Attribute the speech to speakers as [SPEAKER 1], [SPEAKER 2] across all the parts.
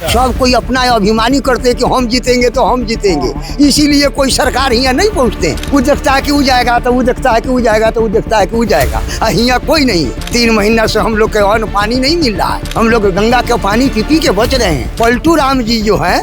[SPEAKER 1] सब कोई अपना अभिमानी करते हैं कि हम जीतेंगे तो हम जीतेंगे, इसीलिए कोई सरकार यहाँ नहीं पहुँचते। वो देखता है कि वो जाएगा तो वो देखता है कि वो जाएगा तो वो देखता है कि वो जाएगा, यहाँ कोई नहीं। 3 महीना से हम लोग के अन्न पानी नहीं मिल रहा है, हम लोग गंगा के पानी पी के बच रहे हैं। पलटू राम जी जो है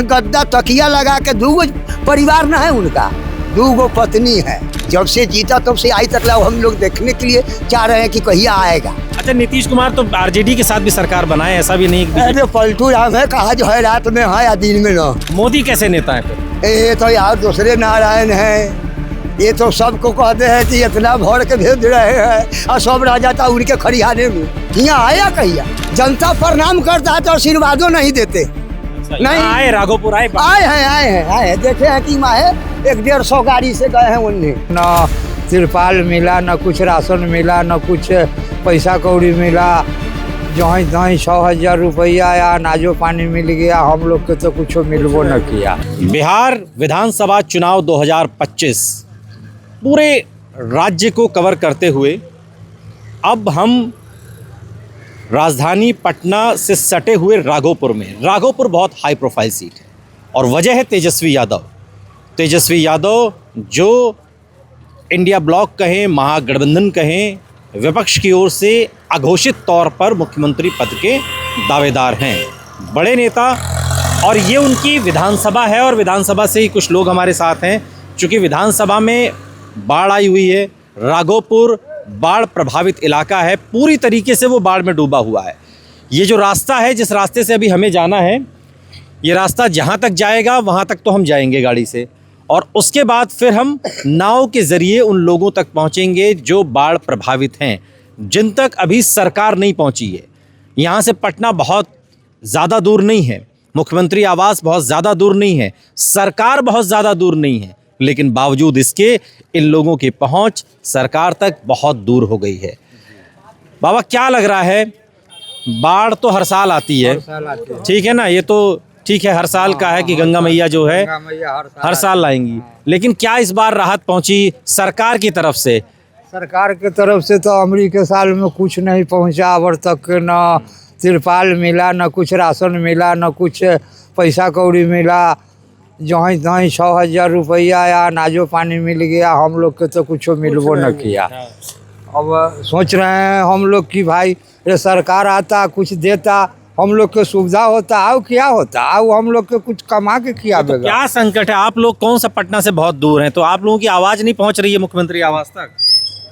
[SPEAKER 1] गद्दा तकिया लगा के 2 परिवार न है उनका, 2 पत्नी है। जब से जीता तब से आज तक हम लोग देखने के लिए चाह रहे हैं कि कहिया आएगा।
[SPEAKER 2] अच्छा, नीतीश कुमार तो आरजेडी के साथ भी सरकार बनाए, ऐसा भी नहीं?
[SPEAKER 1] अरे पलटू राम है, कहा जो है रात में है या दिन में न।
[SPEAKER 2] मोदी कैसे नेता है फिर?
[SPEAKER 1] ये तो यार दूसरे नारायण है, ये तो सबको कहते हैं कि इतना भर के भेज रहे हैं और सब राजा था उनके खरियाने में। यहाँ आया कहिया, जनता प्रणाम करता है तो आशीर्वादों नहीं देते।
[SPEAKER 2] नहीं आए, राघोपुर आए
[SPEAKER 1] हैं देखे हैं कि माँ है 150 गाड़ी से गए हैं उन्हें।
[SPEAKER 3] न तिरपाल मिला, न कुछ राशन मिला, न कुछ पैसा कौड़ी मिला। जहाँ तहाँ 100,000 रुपया या अनाजो पानी मिल गया, हम लोग के तो कुछ मिलबो न किया।
[SPEAKER 2] बिहार विधानसभा चुनाव 2025 पूरे राज्य को कवर करते हुए अब हम राजधानी पटना से सटे हुए राघोपुर में। राघोपुर बहुत हाई प्रोफाइल सीट है और वजह है तेजस्वी यादव। तेजस्वी यादव जो इंडिया ब्लॉक कहें, महागठबंधन कहें, विपक्ष की ओर से अघोषित तौर पर मुख्यमंत्री पद के दावेदार हैं, बड़े नेता। और ये उनकी विधानसभा है और विधानसभा से ही कुछ लोग हमारे साथ हैं। चूँकि विधानसभा में बाढ़ आई हुई है, राघोपुर बाढ़ प्रभावित इलाका है, पूरी तरीके से वो बाढ़ में डूबा हुआ है। ये जो रास्ता है, जिस रास्ते से अभी हमें जाना है, ये रास्ता जहाँ तक जाएगा वहाँ तक तो हम जाएंगे गाड़ी से, और उसके बाद फिर हम नाव के ज़रिए उन लोगों तक पहुँचेंगे जो बाढ़ प्रभावित हैं, जिन तक अभी सरकार नहीं पहुँची है। यहाँ से पटना बहुत ज़्यादा दूर नहीं है, मुख्यमंत्री आवास बहुत ज़्यादा दूर नहीं है, सरकार बहुत ज़्यादा दूर नहीं है, लेकिन बावजूद इसके इन लोगों की पहुंच सरकार तक बहुत दूर हो गई है। बाबा, क्या लग रहा है? बाढ़ तो हर साल आती है, ठीक है ना, ये तो ठीक है, हर साल का है कि गंगा मैया जो है हर साल लाएंगी, लेकिन क्या इस बार राहत पहुंची सरकार की तरफ से?
[SPEAKER 3] सरकार के तरफ से तो अमरीका साल में कुछ नहीं पहुंचा अब तक। न तिरपाल मिला, न कुछ राशन मिला, न कुछ पैसा कौड़ी मिला। जहाँ तहाँ 100,000 रुपया या अनाजो पानी मिल गया, हम लोग के तो कुछ मिलबो न किया। अब सोच रहे हैं हम लोग कि भाई ये सरकार आता, कुछ देता, हम लोग के सुविधा होता, आओ क्या होता, आओ हम लोग के कुछ कमा के किया।
[SPEAKER 2] तो क्या संकट है? आप लोग कौन सा पटना से बहुत दूर हैं, तो आप लोगों की आवाज़ नहीं पहुँच रही है मुख्यमंत्री आवास तक,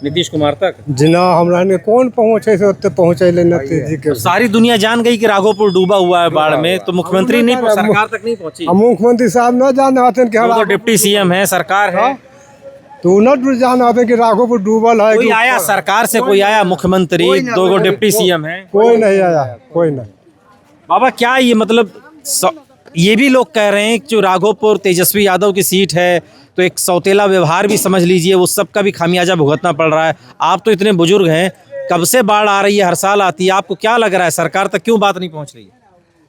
[SPEAKER 2] नीतीश कुमार तक?
[SPEAKER 4] जिना हमरा ने कौन पहुँचे से उत्ते पहुँचे नतीजे के।
[SPEAKER 2] सारी दुनिया जान गई कि राघोपुर डूबा हुआ है बाढ़ में, तो मुख्यमंत्री नहीं, सरकार तक नहीं पहुंची।
[SPEAKER 4] मुख्यमंत्री साहब न जान आते कि
[SPEAKER 2] तो डिप्टी सीएम है, सरकार है,
[SPEAKER 4] तो न जान आते कि राघोपुर डूबल है।
[SPEAKER 2] कोई आया सरकार से? कोई आया? मुख्यमंत्री, 2 डिप्टी सीएम है,
[SPEAKER 4] कोई नहीं आया, कोई नहीं।
[SPEAKER 2] बाबा, क्या ये मतलब ये भी लोग कह रहे हैं कि जो राघोपुर तेजस्वी यादव की सीट है, तो एक सौतेला व्यवहार भी समझ लीजिए, वो सब का भी खामियाजा भुगतना पड़ रहा है। आप तो इतने बुजुर्ग हैं, कब से बाढ़ आ रही है, हर साल आती है, आपको क्या लग रहा है सरकार तक क्यों बात नहीं पहुंच रही है?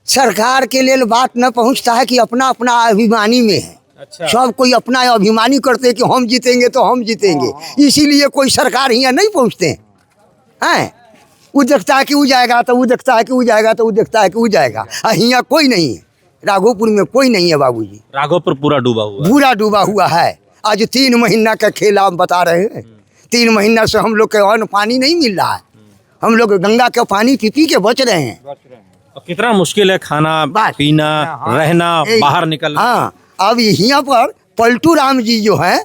[SPEAKER 1] सरकार के लिए बात न पहुँचता है कि अपना अपना अभिमानी में है।
[SPEAKER 2] अच्छा,
[SPEAKER 1] सब कोई अपना अभिमानी करते हैं कि हम जीतेंगे तो हम जीतेंगे, इसीलिए कोई सरकार यहाँ नहीं पहुँचते हैं। वो देखता है कि वो जाएगा तो वो देखता है कि वो जाएगा तो वो देखता है कि वो जाएगा, यहाँ कोई नहीं है। राघोपुर में कोई नहीं है बाबूजी,
[SPEAKER 2] राघोपुर पूरा डूबा हुआ है। आज 3 महीना का खेल आप बता रहे हैं, 3 महीना से हम लोग के अन्न पानी नहीं मिल रहा है, हम लोग गंगा के पानी पी के बच रहे हैं। और कितना मुश्किल है खाना पीना, रहना, बाहर निकलना।
[SPEAKER 1] हाँ, अब यहाँ पर पलटू राम जी जो है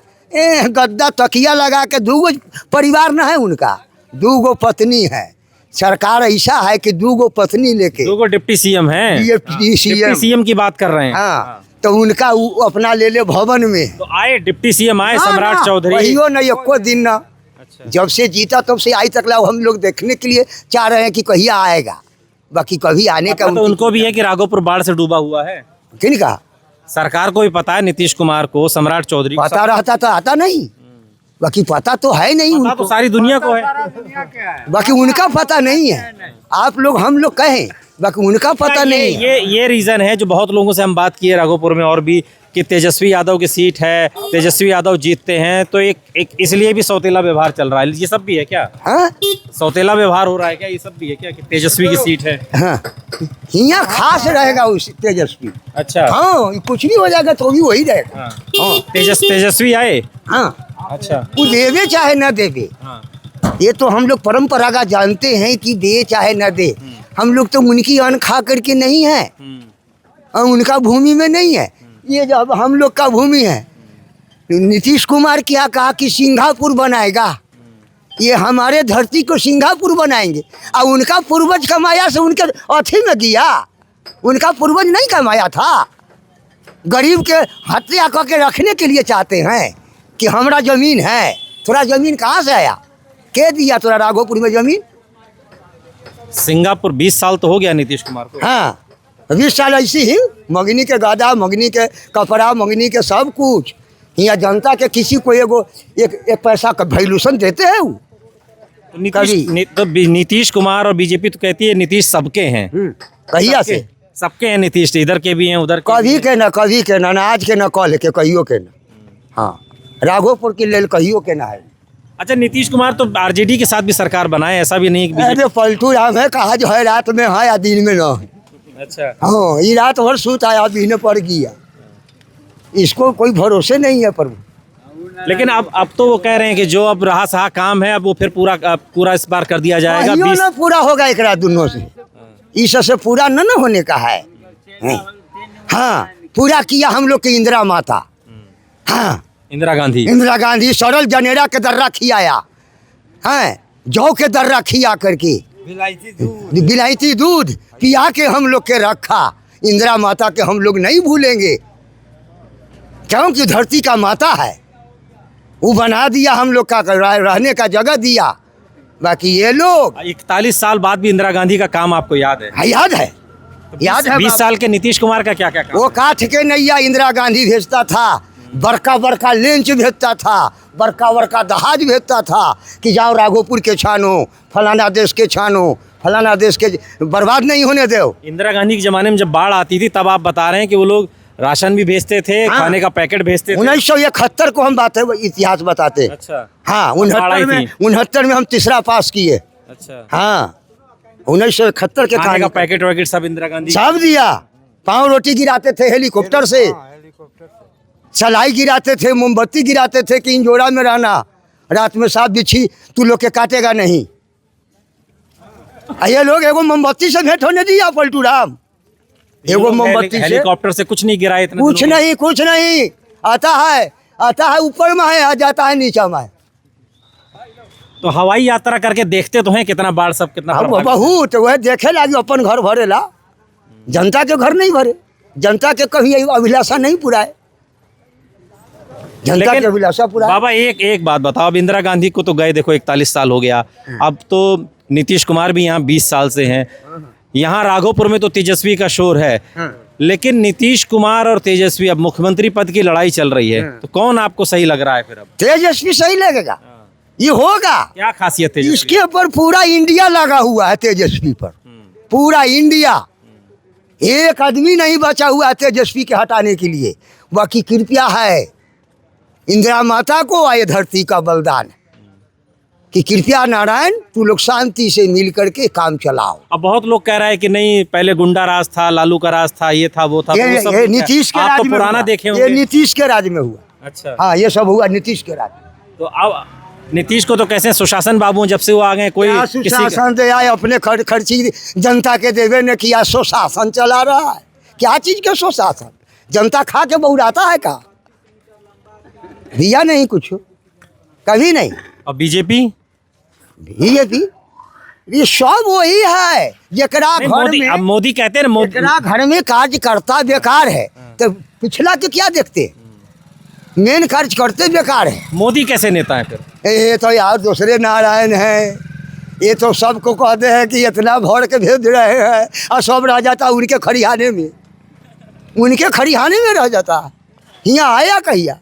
[SPEAKER 1] गद्दा तकिया लगा के 2 परिवार न है उनका, 2 पत्नी है। सरकार ऐसा है कि 2 पत्नी लेके,
[SPEAKER 2] 2 डिप्टी सीएम हैं, डिप्टी सीएम की बात कर रहे हैं।
[SPEAKER 1] हाँ, तो उनका अपना ले ले भवन में।
[SPEAKER 2] तो आए डिप्टी सीएम आए, सम्राट चौधरी,
[SPEAKER 1] वहीयो नहीं एको दिन ना। अच्छा। जब से जीता तब से आज तक हम लोग देखने के लिए चाह रहे हैं कि कहिया आएगा, बाकी कभी आने का।
[SPEAKER 2] तो उनको भी है कि राघोपुर बाढ़ से डूबा हुआ है।
[SPEAKER 1] किनका?
[SPEAKER 2] सरकार को भी पता है, नीतीश कुमार को, सम्राट चौधरी को
[SPEAKER 1] पता रहता तो आता नहीं, बाकी पता तो है नहीं उनको।
[SPEAKER 2] तो सारी दुनिया को है,
[SPEAKER 1] बाकी उनका पता नहीं है। आप लोग हम लोग कहें बाकी उनका पता नहीं है।
[SPEAKER 2] ये रीजन है जो बहुत लोगों से हम बात किए राघोपुर में और भी, कि तेजस्वी यादव की सीट है, तेजस्वी यादव जीतते हैं, तो एक इसलिए भी सौतेला व्यवहार चल रहा है। ये सब भी है क्या?
[SPEAKER 1] हाँ
[SPEAKER 2] सौतेला व्यवहार हो रहा है क्या? ये सब भी है क्या कि तेजस्वी की सीट है?
[SPEAKER 1] हाँ, यहाँ खास रहेगा उस तेजस्वी।
[SPEAKER 2] अच्छा।
[SPEAKER 1] हाँ, कुछ भी हो जाएगा तो भी वही रहेगा।
[SPEAKER 2] हाँ।
[SPEAKER 1] हाँ
[SPEAKER 2] तेजस्वी आए।
[SPEAKER 1] हाँ,
[SPEAKER 2] अच्छा।
[SPEAKER 1] वो देवे चाहे न देवे,
[SPEAKER 2] हाँ।
[SPEAKER 1] ये तो हम लोग परंपरागत जानते हैं कि दे चाहे न दे, हम लोग तो उनकी अन्न खा करके नहीं है और उनका भूमि में नहीं है। ये जब हम लोग का भूमि है, नीतीश कुमार क्या कहा कि सिंगापुर बनाएगा, ये हमारे धरती को सिंगापुर बनाएंगे। और उनका पूर्वज कमाया से उनके अथी में गया, उनका पूर्वज नहीं कमाया था। गरीब के हत्या करके रखने के लिए चाहते हैं कि हमारा जमीन है। थोड़ा जमीन कहाँ से आया, के दिया थोड़ा राघोपुर में जमीन?
[SPEAKER 2] सिंगापुर 20 साल तो हो गया नीतीश कुमार को।
[SPEAKER 1] हाँ, 20 साल ऐसी ही मगनी के गादा, मगनी के कपड़ा, मगनी के सब कुछ। यहाँ जनता के किसी को एक पैसा का वैल्यूशन देते हैं वो।
[SPEAKER 2] तो नीतीश कुमार और बीजेपी तो कहती है नीतीश सबके हैं।
[SPEAKER 1] कहिया से
[SPEAKER 2] सबके हैं नीतीश, इधर के भी हैं उधर के
[SPEAKER 1] कभी के ना, कभी के ना, आज के ना, कल के, कहियो के ना। हाँ, राघोपुर के लेल कहियो के ना है।
[SPEAKER 2] अच्छा, नीतीश कुमार तो आरजेडी के साथ भी सरकार बनाए, ऐसा भी नहीं कि
[SPEAKER 1] अरे पलटू राम है, कहा जो है रात में है या दिन में ना है।
[SPEAKER 2] अच्छा।
[SPEAKER 1] हाँ, ये रात भर सूत आया, दिन पड़ गया, इसको कोई भरोसे नहीं है प्रभु।
[SPEAKER 2] लेकिन अब तो वो कह रहे हैं कि जो अब रहा सहा काम है अब वो फिर पूरा इस बार कर दिया जाएगा।
[SPEAKER 1] कहियो ना पूरा होगा एक रात दोनों से, इस से पूरा न होने का है। हाँ, पूरा किया हम लोग की इंदिरा माता। हाँ,
[SPEAKER 2] इंदिरा गांधी
[SPEAKER 1] सरल जनेरा के दर्रा खियाया है, जौ के दर्रा खिया करके, विलायती दूध पिया के हम लोग के रखा। इंदिरा माता के हम लोग नहीं भूलेंगे, क्योंकि धरती का माता है। वो बना दिया हम लोग का रहने का जगह दिया। बाकी ये लोग
[SPEAKER 2] 41 साल बाद भी इंदिरा गांधी का काम आपको याद है?
[SPEAKER 1] याद है, याद है।
[SPEAKER 2] 20 साल के नीतीश कुमार का क्या क्या काम?
[SPEAKER 1] वो काठ के नैया इंदिरा गांधी भेजता था, बड़का बड़का लेंच भेजता था, बड़का बड़का दहाज भेजता था कि जाओ राघोपुर के छानो, फलाना देश के छानो, फलाना देश के बर्बाद नहीं होने दो।
[SPEAKER 2] इंदिरा गांधी के ज़माने में जब बाढ़ आती थी तब आप बता रहे हैं कि वो लोग राशन भी भेजते थे। हाँ। खाने का पैकेट भेजते थे।
[SPEAKER 1] 1971 को हम बात है इतिहास बताते।
[SPEAKER 2] अच्छा।
[SPEAKER 1] हाँ, 69 में हम तीसरा पास किए।
[SPEAKER 2] अच्छा।
[SPEAKER 1] हाँ, 1971 के
[SPEAKER 2] खाने का पैकेट वैकेट सब इंदिरा गांधी
[SPEAKER 1] सब दिया। पाँव रोटी गिराते थे हेलीकॉप्टर से, सलाई गिराते थे, मोमबत्ती गिराते थे कि इन जोड़ा में रहना, रात में सांप बिच्छी तू लोग के काटेगा नहीं। ये लोग एगो मोमबत्ती से भेंट होने दिया पलटू राम, एगो मोमबत्ती से।
[SPEAKER 2] हेलीकॉप्टर से कुछ नहीं गिरा इतना?
[SPEAKER 1] कुछ नहीं, आता है ऊपर में है, आ जाता है नीचे में।
[SPEAKER 2] तो हवाई यात्रा करके देखते तो हैं कितना बाढ़ सब कितना
[SPEAKER 1] बहुत वह देखे लागी अपन घर भरेला, जनता के घर नहीं भरे, जनता के कभी अभिलाषा नहीं पुराए, जनता के अभिलाषा पुराए।
[SPEAKER 2] बाबा एक बात बताओ, अब इंदिरा गांधी को तो गए देखो 41 साल हो गया, अब तो नीतीश कुमार भी यहाँ 20 साल से हैं। यहाँ राघोपुर में तो तेजस्वी का शोर है, लेकिन नीतीश कुमार और तेजस्वी अब मुख्यमंत्री पद की लड़ाई चल रही है, तो कौन आपको सही लग रहा है फिर? अब
[SPEAKER 1] तेजस्वी सही लगेगा, ये होगा।
[SPEAKER 2] क्या खासियत है
[SPEAKER 1] इसके ऊपर? पूरा इंडिया लगा हुआ है तेजस्वी पर, पूरा इंडिया। एक आदमी नहीं बचा हुआ है तेजस्वी के हटाने के लिए। बाकी कृपया है इंदिरा माता को आए धरती का बलिदान कि कृपया नारायण तू लोग शांति से मिल करके काम चलाओ।
[SPEAKER 2] अब बहुत लोग कह रहे हैं कि नहीं, पहले गुंडा राज था, लालू का राज था, ये था वो था।
[SPEAKER 1] ये नीतीश के राज में
[SPEAKER 2] पुराना देखे
[SPEAKER 1] होंगे। ये नीतीश के राज में हुआ।
[SPEAKER 2] अच्छा।
[SPEAKER 1] हाँ, ये सब हुआ नीतीश के राज में।
[SPEAKER 2] तो अब नीतीश को तो कैसे सुशासन बाबू जब से वो आ गए, कोई
[SPEAKER 1] सुशासन दे आए, अपने खर्ची जनता के देवे ने किया, सुशासन चला रहा है। क्या चीज के सुशासन? जनता खा के बहुराता है का? दिया नहीं कुछ, कभी नहीं।
[SPEAKER 2] और बीजेपी
[SPEAKER 1] ये सब वही है जकरा घर में।
[SPEAKER 2] अब मोदी कहते हैं ना,
[SPEAKER 1] जकरा घर में कार्यकर्ता बेकार है तो पिछला के क्या देखते? मेन कार्य करते बेकार है।
[SPEAKER 2] मोदी कैसे नेता है फिर?
[SPEAKER 1] ये तो यार दूसरे नारायण हैं, ये तो सबको कहते हैं कि इतना भर के भेज रहे हैं और सब रह जाता उनके खरिहाने में, रह जाता। यहाँ आया कहिया?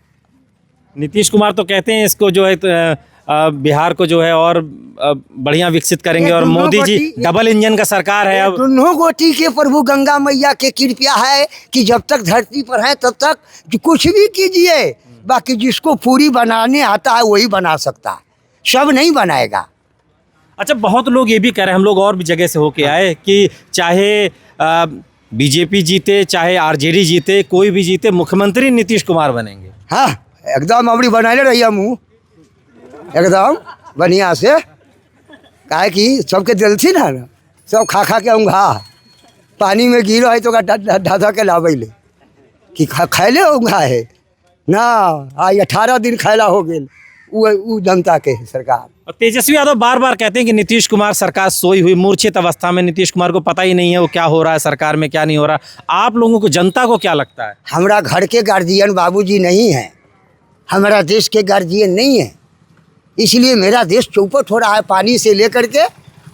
[SPEAKER 2] नीतीश कुमार तो कहते हैं इसको जो है बिहार को जो है और बढ़िया विकसित करेंगे
[SPEAKER 1] ये
[SPEAKER 2] और
[SPEAKER 1] दोनों
[SPEAKER 2] मोदी जी
[SPEAKER 1] गोटी-
[SPEAKER 2] डबल इंजन का सरकार है अब।
[SPEAKER 1] दोनों गोटी के प्रभु गंगा मैया के कृपया है कि जब तक धरती पर है तब तक जो कुछ भी कीजिए, बाकी जिसको पूरी बनाने आता है वही बना सकता है, सब नहीं बनाएगा।
[SPEAKER 2] अच्छा, बहुत लोग ये भी कह रहे हैं, हम लोग और भी जगह से होके आए, कि चाहे बीजेपी जीते चाहे आरजेडी जीते, कोई भी जीते, मुख्यमंत्री नीतीश कुमार बनेंगे।
[SPEAKER 1] हाँ, एकदम अबड़ी बनाए रहिए मुँह एकदम बढ़िया से, काहे कि सबके दिल थी ना, सब खा खा के उंघा पानी में गिरो है तो ढा के लाबै ले कि खैले उंघा है ना। आज 18 दिन खैला हो गए वो जनता के सरकार।
[SPEAKER 2] और तेजस्वी यादव बार बार कहते हैं कि नीतीश कुमार सरकार सोई हुई, मूर्छित अवस्था में, नीतीश कुमार को पता ही नहीं है वो क्या हो रहा है सरकार में, क्या नहीं हो रहा। आप लोगों को, जनता को क्या लगता है?
[SPEAKER 1] हमारा घर के गार्जियन बाबूजी नहीं है, हमारा देश के गार्जियन नहीं है, इसलिए मेरा देश चौपट हो रहा है, पानी से लेकर के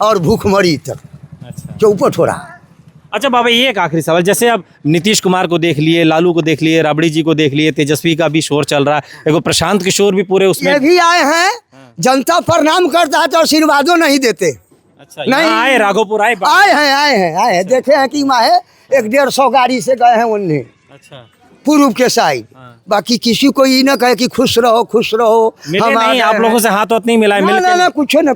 [SPEAKER 1] और भूखमरी तक
[SPEAKER 2] अच्छा
[SPEAKER 1] चौपट हो रहा है।
[SPEAKER 2] अच्छा बाबा, ये एक आखिरी सवाल, जैसे अब नीतीश कुमार को देख लिए, लालू को देख लिए, राबड़ी जी को देख लिए, तेजस्वी का भी शोर चल रहा है, देखो प्रशांत किशोर भी पूरे उसमें।
[SPEAKER 1] ये भी आए हैं, जनता प्रणाम करता है तो आशीर्वादों नहीं देते।
[SPEAKER 2] अच्छा, यहाँ आए, राघोपुर आए।
[SPEAKER 1] आए हैं देखे हैं कि माँ है 150 गाड़ी से गए हैं उन्हें
[SPEAKER 2] अच्छा,
[SPEAKER 1] पूर्व के साइड। बाकी किसी को ये ना कहे कि खुश रहो
[SPEAKER 2] मिले
[SPEAKER 1] हम आ
[SPEAKER 2] नहीं
[SPEAKER 1] गए
[SPEAKER 2] आप
[SPEAKER 1] हैं।
[SPEAKER 2] लोगों से, हाथ नहीं मिलाए? मिल के
[SPEAKER 1] ना कुछ ना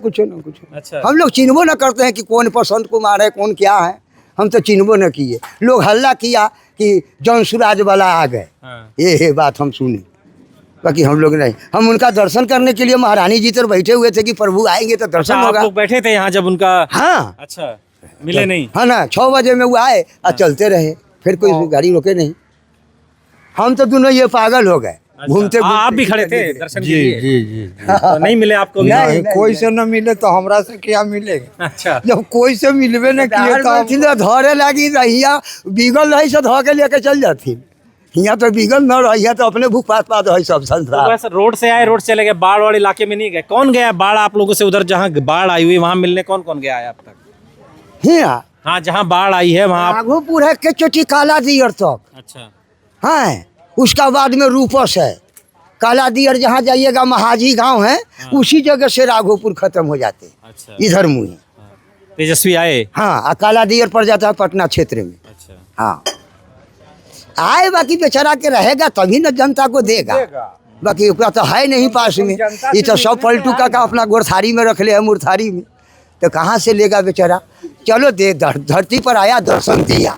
[SPEAKER 2] अच्छा।
[SPEAKER 1] हम लोग चिन्हबो न करते हैं कि कौन बसंत कुमार है, कौन क्या है, हम तो चिन्हबो न किए। लोग हल्ला किया कि जौन सुराज वाला आ गए, ये बात हम सुने, बाकी हम लोग नहीं। हम उनका दर्शन करने के लिए महारानी जी तर बैठे हुए थे कि प्रभु आएंगे तो दर्शन
[SPEAKER 2] आप
[SPEAKER 1] होगा।
[SPEAKER 2] लोग बैठे थे यहाँ जब उनका?
[SPEAKER 1] हाँ,
[SPEAKER 2] अच्छा, मिले नहीं?
[SPEAKER 1] हाँ ना, 6 बजे में वो आए और चलते रहे, फिर कोई गाड़ी रोके नहीं। हम तो दोनों ये पागल हो गए घूमते।
[SPEAKER 2] आप भी खड़े थे दर्शन के लिए?
[SPEAKER 3] जी
[SPEAKER 2] तो नहीं मिले आपको भी?
[SPEAKER 1] नहीं,
[SPEAKER 3] कोई से न मिले तो हमरा से क्या मिलेगा?
[SPEAKER 2] अच्छा,
[SPEAKER 3] जब कोई से मिलबे न किए तो हम-
[SPEAKER 1] धरे लगी रहिया बिगल रही से धो के लेके चल जाती। यहाँ तो बिगल न रही तो अपने भूख पात पात है सब
[SPEAKER 2] तो
[SPEAKER 1] संसार।
[SPEAKER 2] वैसे रोड से आए, रोड से चले गए, बाढ़ वाले इलाके में नहीं गए? कौन गया बाढ़ आप लोगों से उधर, जहाँ बाढ़ आई हुई वहाँ मिलने कौन कौन गया है अब तक?
[SPEAKER 1] यहाँ
[SPEAKER 2] हाँ, जहाँ बाढ़ आई है वहाँ आप?
[SPEAKER 1] राघोपुर है के चोटी काला दियर तक।
[SPEAKER 2] अच्छा,
[SPEAKER 1] हाँ, उसका बाद में रूपस है, काला दियर जहाँ जाइएगा महाजी गांव है, उसी जगह से राघोपुर खत्म हो जाते
[SPEAKER 2] अच्छा।
[SPEAKER 1] इधर मुँह।
[SPEAKER 2] तेजस्वी आए?
[SPEAKER 1] हाँ, काला दियर पड़ जाता है पटना क्षेत्र में।
[SPEAKER 2] अच्छा,
[SPEAKER 1] हाँ आए, बाकी बेचारा के रहेगा तभी न जनता को देगा, बाकी उसका तो है नहीं पास में। ये तो सब पलटू का अपना गोरथारी में रख ले है, मुरथारी में, तो कहाँ से लेगा बेचारा। चलो दे, धरती पर आया, दर्शन दिया।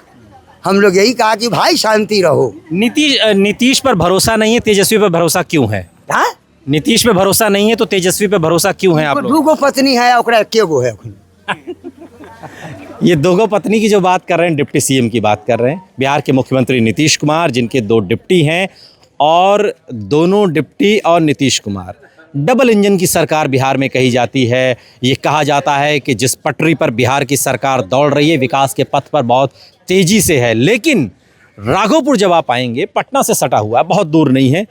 [SPEAKER 1] हम लोग यही कहा कि भाई शांति रहो।
[SPEAKER 2] नीतीश पर भरोसा नहीं है, तेजस्वी पर भरोसा क्यों है?
[SPEAKER 1] हाँ,
[SPEAKER 2] नीतीश पे भरोसा नहीं है तो तेजस्वी पे भरोसा क्यों है आप लोग?
[SPEAKER 1] 2 पत्नी है, ओकरा के गो है।
[SPEAKER 2] ये 2 पत्नी की जो बात कर रहे हैं, डिप्टी सीएम की बात कर रहे हैं, बिहार के मुख्यमंत्री नीतीश कुमार, जिनके 2 डिप्टी हैं, और दोनों डिप्टी और नीतीश कुमार, डबल इंजन की सरकार बिहार में कही जाती है। ये कहा जाता है कि जिस पटरी पर बिहार की सरकार दौड़ रही है, विकास के पथ पर बहुत तेजी से है। लेकिन राघोपुर जब आप आएंगे, पटना से सटा हुआ है, बहुत दूर नहीं है,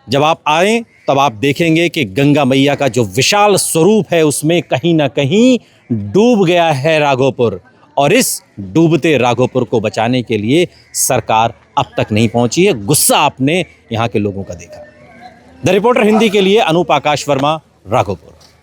[SPEAKER 2] जब आप आएँ तब आप देखेंगे कि गंगा मैया का जो विशाल स्वरूप है उसमें कहीं ना कहीं डूब गया है राघोपुर, और इस डूबते राघोपुर को बचाने के लिए सरकार अब तक नहीं पहुंची है। गुस्सा आपने यहाँ के लोगों का देखा। द रिपोर्टर हिंदी के लिए अनूप आकाश वर्मा, राघोपुर।